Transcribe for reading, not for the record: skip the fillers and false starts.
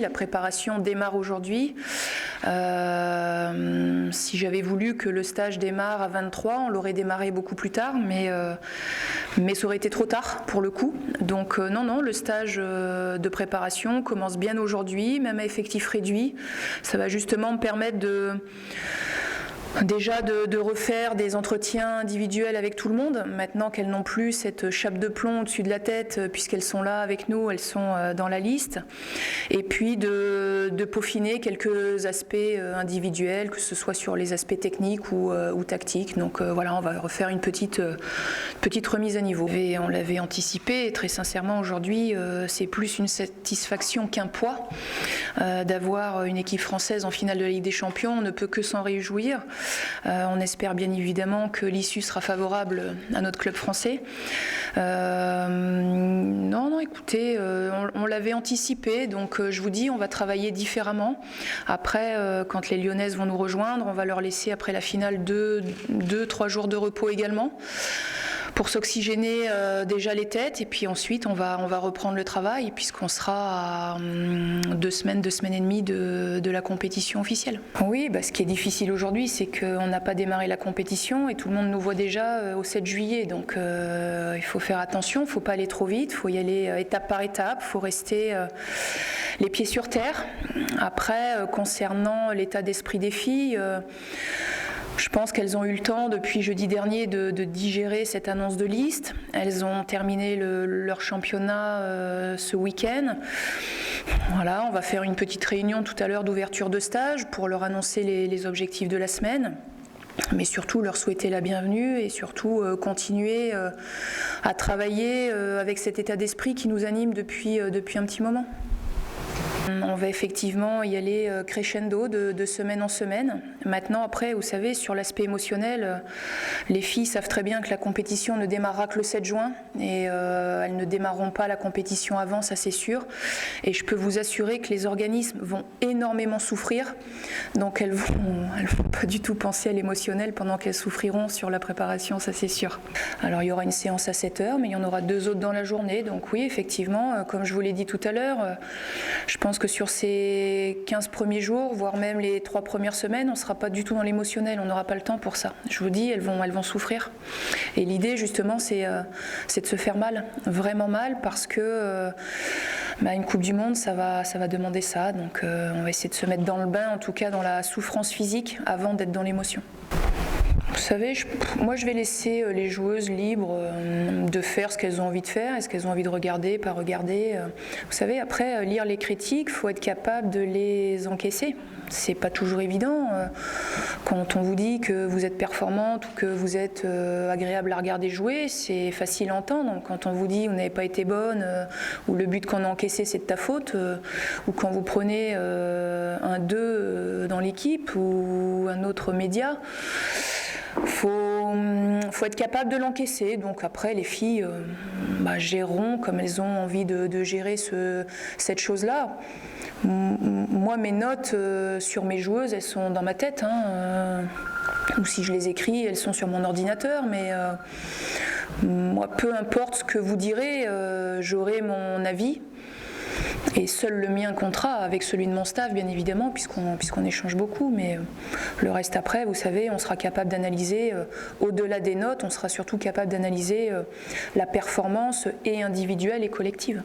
la préparation démarre aujourd'hui. Si j'avais voulu que le stage démarre à 23, on l'aurait démarré beaucoup plus tard, mais ça aurait été trop tard pour le coup. Donc non, le stage de préparation commence bien aujourd'hui, même à effectif réduit. Ça va justement me permettre déjà de refaire des entretiens individuels avec tout le monde, maintenant qu'elles n'ont plus cette chape de plomb au-dessus de la tête, puisqu'elles sont là avec nous, elles sont dans la liste, et puis de peaufiner quelques aspects individuels, que ce soit sur les aspects techniques ou tactiques. Donc voilà, on va refaire une petite remise à niveau. Et on l'avait anticipé, et très sincèrement aujourd'hui, c'est plus une satisfaction qu'un poids d'avoir une équipe française en finale de la Ligue des Champions. On ne peut que s'en réjouir. On espère bien évidemment que l'issue sera favorable à notre club français. Non, écoutez, on l'avait anticipé, donc je vous dis, on va travailler différemment. Après, quand les Lyonnaises vont nous rejoindre, on va leur laisser après la finale 2-3 jours de repos également, pour s'oxygéner déjà les têtes, et puis ensuite on va reprendre le travail puisqu'on sera à 2 semaines et demie de la compétition officielle. Oui, ce qui est difficile aujourd'hui, c'est qu'on n'a pas démarré la compétition et tout le monde nous voit déjà au 7 juillet, donc il faut faire attention, il ne faut pas aller trop vite, il faut y aller étape par étape, il faut rester les pieds sur terre. Après, concernant l'état d'esprit des filles, je pense qu'elles ont eu le temps depuis jeudi dernier de digérer cette annonce de liste. Elles ont terminé leur championnat ce week-end. Voilà, on va faire une petite réunion tout à l'heure d'ouverture de stage pour leur annoncer les objectifs de la semaine. Mais surtout leur souhaiter la bienvenue et surtout continuer à travailler avec cet état d'esprit qui nous anime depuis un petit moment. On va effectivement y aller crescendo de semaine en semaine. Maintenant, après, vous savez, sur l'aspect émotionnel, les filles savent très bien que la compétition ne démarrera que le 7 juin et elles ne démarreront pas la compétition avant, ça c'est sûr. Et je peux vous assurer que les organismes vont énormément souffrir. Donc elles vont pas du tout penser à l'émotionnel pendant qu'elles souffriront sur la préparation, ça c'est sûr. Alors il y aura une séance à 7h, mais il y en aura 2 autres dans la journée. Donc oui, effectivement, comme je vous l'ai dit tout à l'heure, je pense que sur ces 15 premiers jours, voire même les 3 premières semaines, on ne sera pas du tout dans l'émotionnel, on n'aura pas le temps pour ça. Je vous dis, elles vont souffrir. Et l'idée, justement, c'est de se faire mal, vraiment mal, parce que une Coupe du Monde, ça va demander ça. Donc on va essayer de se mettre dans le bain, en tout cas dans la souffrance physique, avant d'être dans l'émotion. Vous savez, moi je vais laisser les joueuses libres de faire ce qu'elles ont envie de faire, est-ce qu'elles ont envie de regarder, pas regarder. Vous savez, après, lire les critiques, il faut être capable de les encaisser. C'est pas toujours évident. Quand on vous dit que vous êtes performante ou que vous êtes agréable à regarder jouer, c'est facile à entendre. Quand on vous dit que vous n'avez pas été bonne, ou le but qu'on a encaissé c'est de ta faute, ou quand vous prenez un 2 dans l'équipe ou un autre média, faut être capable de l'encaisser. Donc après, les filles géreront comme elles ont envie de gérer cette chose-là. Moi, mes notes sur mes joueuses, elles sont dans ma tête. Ou si je les écris, elles sont sur mon ordinateur. Mais moi, peu importe ce que vous direz, j'aurai mon avis. Et seul le mien comptera avec celui de mon staff, bien évidemment, puisqu'on échange beaucoup. Mais le reste après, vous savez, on sera capable d'analyser, au-delà des notes, on sera surtout capable d'analyser la performance et individuelle et collective.